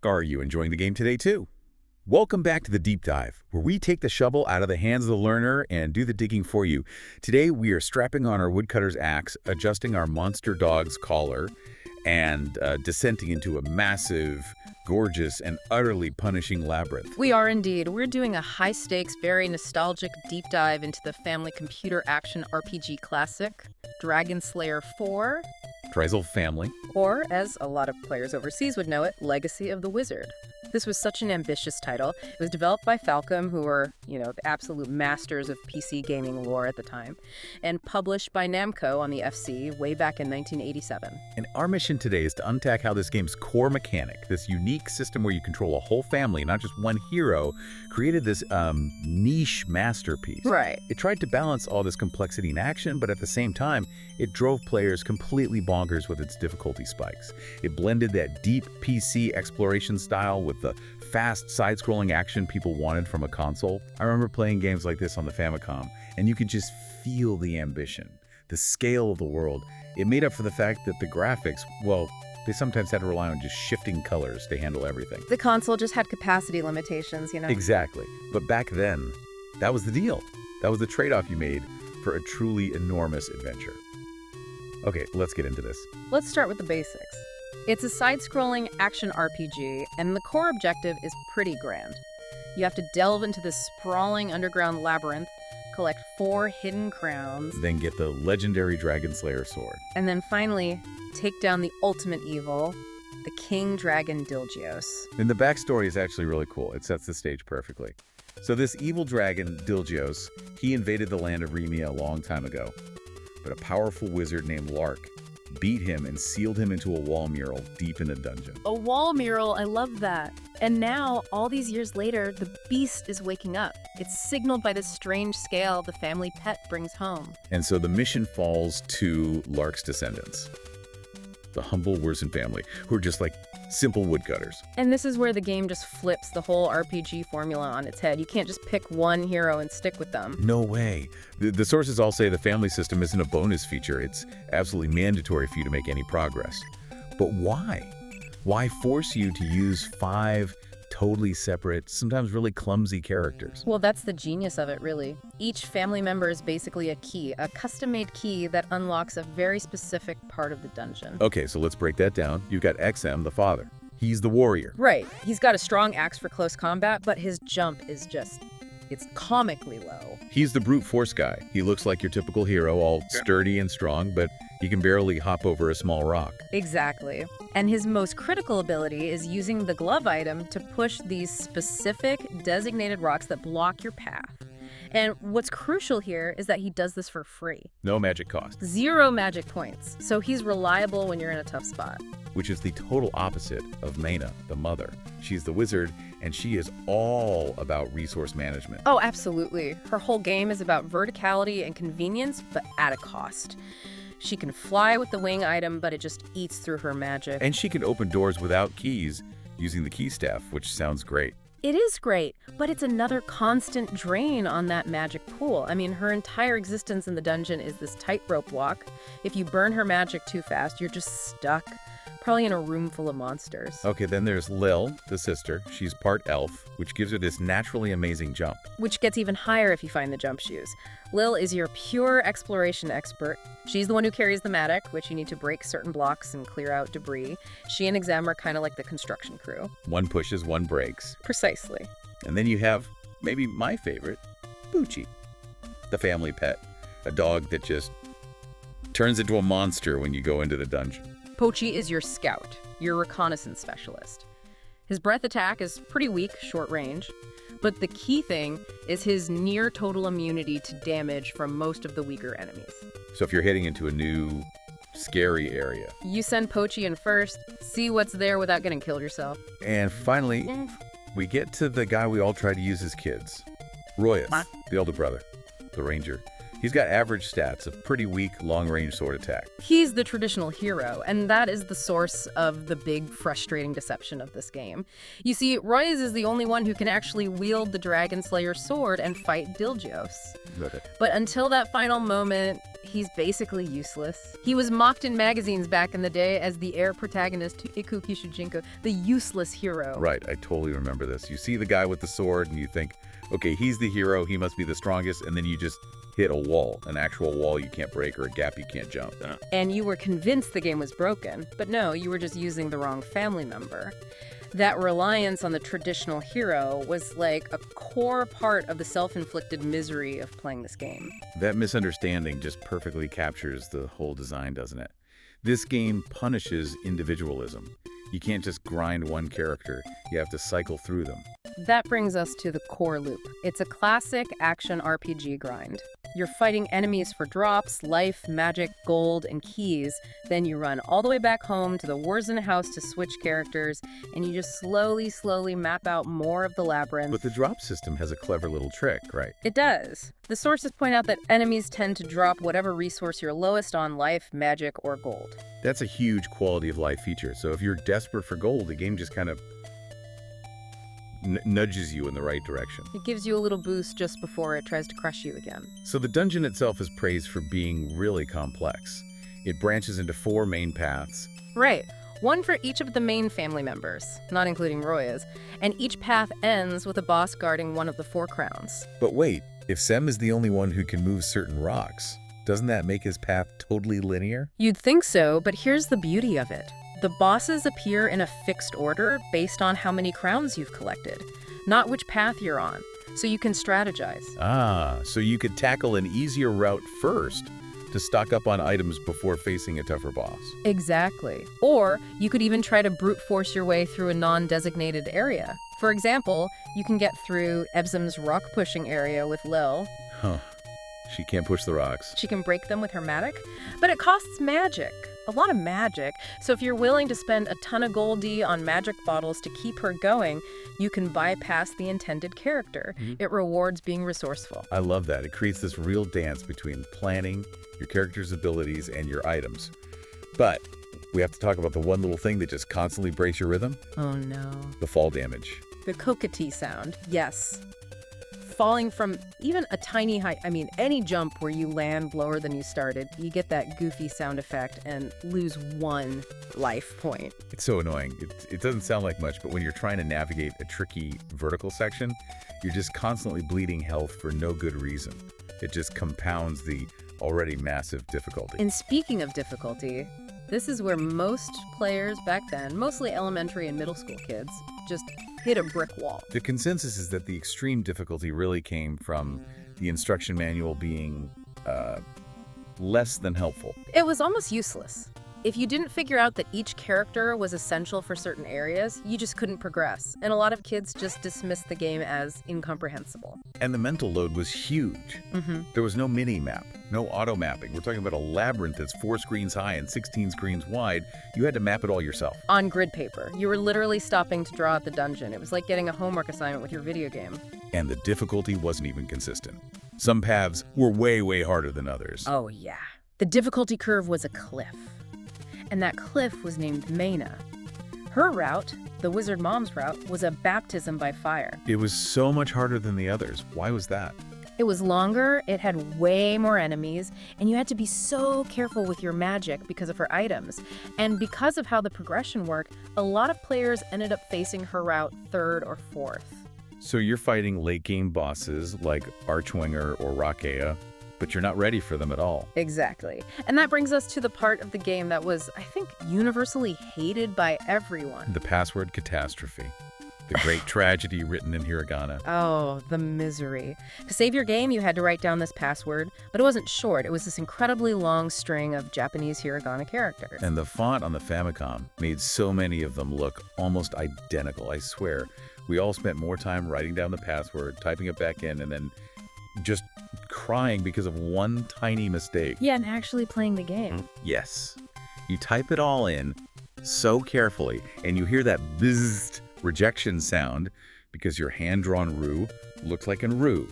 Are you enjoying the game today too? Welcome back to the Deep Dive, where we take the shovel out of the hands of the learner and do the digging for you. Today we are strapping on our woodcutter's axe, adjusting our monster dog's collar, and descending into a massive, gorgeous, and utterly punishing labyrinth. We are indeed. We're doing a high-stakes, very nostalgic deep dive into the family computer action RPG classic, Dragon Slayer 4, Trizel Family, or, as a lot of players overseas would know it, Legacy of the Wizard. This was such an ambitious title. It was developed by Falcom, who were, the absolute masters of PC gaming lore at the time, and published by Namco on the FC way back in 1987. And our mission today is to unpack how this game's core mechanic, this unique system where you control a whole family, not just one hero, created this niche masterpiece. Right. It tried to balance all this complexity in action, but at the same time, it drove players completely bonkers with its difficulty spikes. It blended that deep PC exploration style with the fast side-scrolling action people wanted from a console. I remember playing games like this on the Famicom, and you could just feel the ambition, the scale of the world. It made up for the fact that the graphics, well, they sometimes had to rely on just shifting colors to handle everything. The console just had capacity limitations, Exactly. But back then, that was the deal. That was the trade-off you made for a truly enormous adventure. Okay, let's get into this. Let's start with the basics. It's a side-scrolling action RPG, and the core objective is pretty grand. You have to delve into this sprawling underground labyrinth, collect 4 hidden crowns, Then get the legendary Dragon Slayer sword. and then finally take down the ultimate evil, the King Dragon Dilgyos. And the backstory is actually really cool. It sets the stage perfectly. So this evil dragon, Dilgyos, he invaded the land of Remia a long time ago. But a powerful wizard named Lark beat him and sealed him into a wall mural deep in a dungeon. A wall mural, I love that. And now, all these years later, the beast is waking up. It's signaled by this strange scale the family pet brings home. And so the mission falls to Lark's descendants, the humble Worzen family, who are just like simple woodcutters. And this is where the game just flips the whole RPG formula on its head. You can't just pick one hero and stick with them. No way. The sources all say the family system isn't a bonus feature. It's absolutely mandatory for you to make any progress. But why? Why force you to use 5 totally separate, sometimes really clumsy characters? Well, that's the genius of it, really. Each family member is basically a key, a custom-made key that unlocks a very specific part of the dungeon. Okay, so let's break that down. You've got XM, the father. He's the warrior. Right. He's got a strong axe for close combat, but his jump is it's comically low. He's the brute force guy. He looks like your typical hero, all sturdy and strong, but he can barely hop over a small rock. Exactly. And his most critical ability is using the glove item to push these specific designated rocks that block your path. And what's crucial here is that he does this for free. No magic cost. 0 magic points. So he's reliable when you're in a tough spot. Which is the total opposite of Mayna, the mother. She's the wizard, and she is all about resource management. Oh, absolutely. Her whole game is about verticality and convenience, but at a cost. She can fly with the wing item, but it just eats through her magic. And she can open doors without keys using the key staff, which sounds great. It is great, but it's another constant drain on that magic pool. I mean, her entire existence in the dungeon is this tightrope walk. If you burn her magic too fast, you're just stuck, probably in a room full of monsters. Okay, then there's Lyll, the sister. She's part elf, which gives her this naturally amazing jump. Which gets even higher if you find the jump shoes. Lyll is your pure exploration expert. She's the one who carries the mattock, which you need to break certain blocks and clear out debris. She and Zemn are kind of like the construction crew. One pushes, one breaks. Precisely. And then you have, maybe my favorite, Pochi, the family pet. A dog that just turns into a monster when you go into the dungeon. Pochi is your scout, your reconnaissance specialist. His breath attack is pretty weak, short range, but the key thing is his near total immunity to damage from most of the weaker enemies. So if you're heading into a new, scary area. You send Pochi in first, see what's there without getting killed yourself. And finally, we get to the guy we all try to use as kids. Royas, the older brother, the ranger. He's got average stats of pretty weak long-range sword attack. He's the traditional hero, and that is the source of the big, frustrating deception of this game. You see, Royas is the only one who can actually wield the Dragon Slayer's sword and fight Dilgyos. But until that final moment, he's basically useless. He was mocked in magazines back in the day as the heir protagonist to Iku Kishujinko, the useless hero. Right, I totally remember this. You see the guy with the sword and you think, okay, he's the hero, he must be the strongest, and then you just hit a wall, an actual wall you can't break or a gap you can't jump. And you were convinced the game was broken, but no, you were just using the wrong family member. That reliance on the traditional hero was like a core part of the self-inflicted misery of playing this game. That misunderstanding just perfectly captures the whole design, doesn't it? This game punishes individualism. You can't just grind one character, you have to cycle through them. That brings us to the core loop. It's a classic action RPG grind. You're fighting enemies for drops, life, magic, gold, and keys. Then you run all the way back home to the Worzen house to switch characters, and you just slowly map out more of the labyrinth. But the drop system has a clever little trick, right? It does. The sources point out that enemies tend to drop whatever resource you're lowest on, life, magic, or gold. That's a huge quality of life feature. So if you're desperate for gold, the game just kind of nudges you in the right direction. It gives you a little boost just before it tries to crush you again. So the dungeon itself is praised for being really complex. It branches into 4 main paths. Right. One for each of the main family members, not including Royas, and each path ends with a boss guarding one of the 4 crowns. But wait, if Zemn is the only one who can move certain rocks, doesn't that make his path totally linear? You'd think so, but here's the beauty of it. The bosses appear in a fixed order based on how many crowns you've collected, not which path you're on, so you can strategize. Ah, so you could tackle an easier route first to stock up on items before facing a tougher boss. Exactly. Or you could even try to brute force your way through a non-designated area. For example, you can get through Ebsum's rock-pushing area with Lyll. Huh. She can't push the rocks. She can break them with her magic, but it costs magic. A lot of magic. So if you're willing to spend a ton of goldie on magic bottles to keep her going, you can bypass the intended character. It rewards being resourceful. I love that. It creates this real dance between planning, your character's abilities, and your items. But we have to talk about the one little thing that just constantly breaks your rhythm. Oh no. The fall damage. The cockatoo sound. Yes. Falling from even a tiny height, any jump where you land lower than you started, you get that goofy sound effect and lose 1 life point. It's so annoying. It doesn't sound like much, but when you're trying to navigate a tricky vertical section, you're just constantly bleeding health for no good reason. It just compounds the already massive difficulty. And speaking of difficulty, this is where most players back then, mostly elementary and middle school kids, just hit a brick wall. The consensus is that the extreme difficulty really came from the instruction manual being less than helpful. It was almost useless. If you didn't figure out that each character was essential for certain areas, you just couldn't progress. And a lot of kids just dismissed the game as incomprehensible. And the mental load was huge. There was no mini-map, no auto-mapping. We're talking about a labyrinth that's 4 screens high and 16 screens wide. You had to map it all yourself. On grid paper. You were literally stopping to draw out the dungeon. It was like getting a homework assignment with your video game. And the difficulty wasn't even consistent. Some paths were way harder than others. Oh yeah. The difficulty curve was a cliff. And that cliff was named Mayna. Her route, the wizard mom's route, was a baptism by fire. It was so much harder than the others. Why was that? It was longer, it had way more enemies, and you had to be so careful with your magic because of her items. And because of how the progression worked, a lot of players ended up facing her route 3rd or 4th. So you're fighting late game bosses like Archwinger or Rakea, but you're not ready for them at all. Exactly. And that brings us to the part of the game that was, I think, universally hated by everyone. The password catastrophe. The great tragedy written in hiragana. Oh, the misery. To save your game, you had to write down this password, but it wasn't short. It was this incredibly long string of Japanese hiragana characters. And the font on the Famicom made so many of them look almost identical, I swear. We all spent more time writing down the password, typing it back in, and then just crying because of one tiny mistake. Yeah, and actually playing the game. Yes. You type it all in so carefully, and you hear that bzzzt rejection sound because your hand-drawn roux looks like an roux.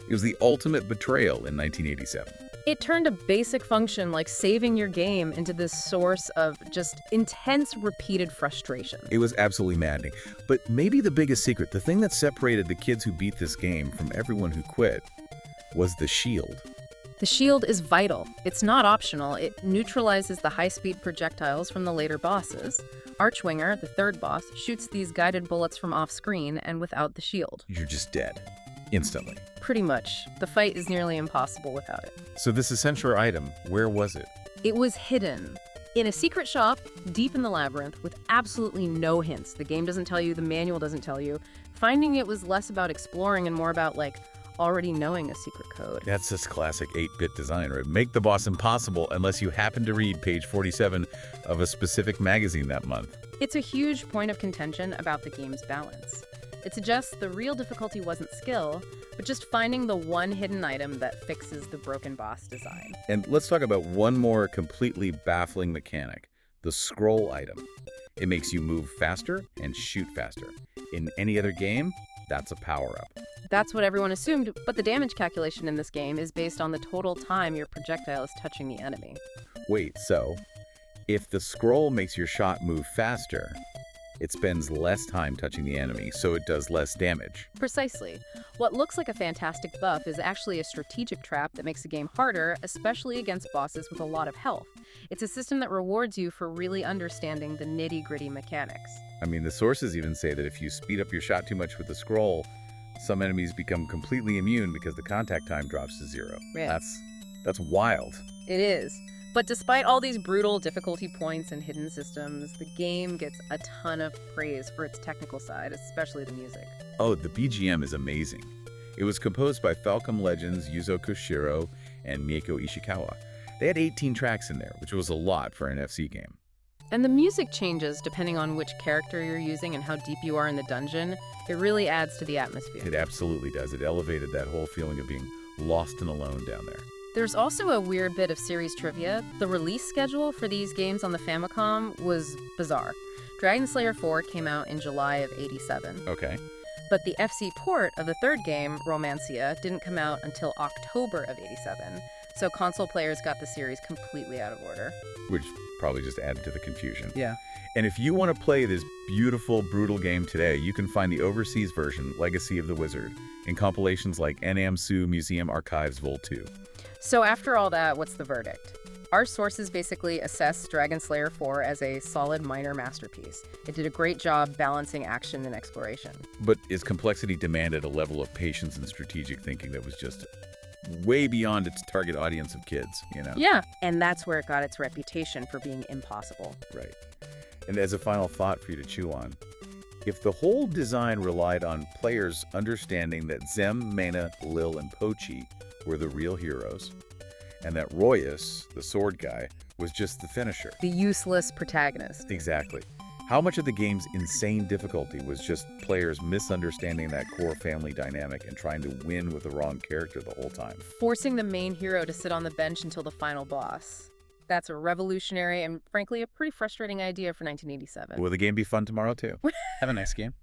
It was the ultimate betrayal in 1987. It turned a basic function like saving your game into this source of just intense, repeated frustration. It was absolutely maddening. But maybe the biggest secret, the thing that separated the kids who beat this game from everyone who quit, was the shield. The shield is vital. It's not optional. It neutralizes the high-speed projectiles from the later bosses. Archwinger, the third boss, shoots these guided bullets from off-screen, and without the shield. You're just dead. Instantly. Pretty much. The fight is nearly impossible without it. So this essential item, where was it? It was hidden. In a secret shop, deep in the labyrinth, with absolutely no hints. The game doesn't tell you, the manual doesn't tell you. Finding it was less about exploring and more about, already knowing a secret code. That's just classic 8-bit design, right? Make the boss impossible unless you happen to read page 47 of a specific magazine that month. It's a huge point of contention about the game's balance. It suggests the real difficulty wasn't skill, but just finding the one hidden item that fixes the broken boss design. And let's talk about one more completely baffling mechanic, the scroll item. It makes you move faster and shoot faster. In any other game, that's a power-up. That's what everyone assumed, but the damage calculation in this game is based on the total time your projectile is touching the enemy. Wait, so if the scroll makes your shot move faster, it spends less time touching the enemy, so it does less damage. Precisely. What looks like a fantastic buff is actually a strategic trap that makes the game harder, especially against bosses with a lot of health. It's a system that rewards you for really understanding the nitty-gritty mechanics. I mean, the sources even say that if you speed up your shot too much with the scroll, some enemies become completely immune because the contact time drops to 0. Yeah. That's wild. It is. But despite all these brutal difficulty points and hidden systems, the game gets a ton of praise for its technical side, especially the music. Oh, the BGM is amazing. It was composed by Falcom legends Yuzo Koshiro and Mieko Ishikawa. They had 18 tracks in there, which was a lot for an FC game. And the music changes depending on which character you're using and how deep you are in the dungeon. It really adds to the atmosphere. It absolutely does. It elevated that whole feeling of being lost and alone down there. There's also a weird bit of series trivia. The release schedule for these games on the Famicom was bizarre. Dragon Slayer 4 came out in July of '87. Okay. But the FC port of the third game, Romancia, didn't come out until October of '87. So console players got the series completely out of order. Which probably just added to the confusion. Yeah. And if you want to play this beautiful, brutal game today, you can find the overseas version, Legacy of the Wizard, in compilations like NAMSU Museum Archives Vol. 2. So after all that, what's the verdict? Our sources basically assess Dragon Slayer 4 as a solid minor masterpiece. It did a great job balancing action and exploration. But its complexity demanded a level of patience and strategic thinking that was just way beyond its target audience of kids, you know? Yeah, and that's where it got its reputation for being impossible. Right. And as a final thought for you to chew on, if the whole design relied on players understanding that Zemn, Mayna, Lyll, and Pochi were the real heroes, and that Royas, the sword guy, was just the finisher. The useless protagonist. Exactly. How much of the game's insane difficulty was just players misunderstanding that core family dynamic and trying to win with the wrong character the whole time? Forcing the main hero to sit on the bench until the final boss. That's a revolutionary and, frankly, a pretty frustrating idea for 1987. Will the game be fun tomorrow, too? Have a nice game.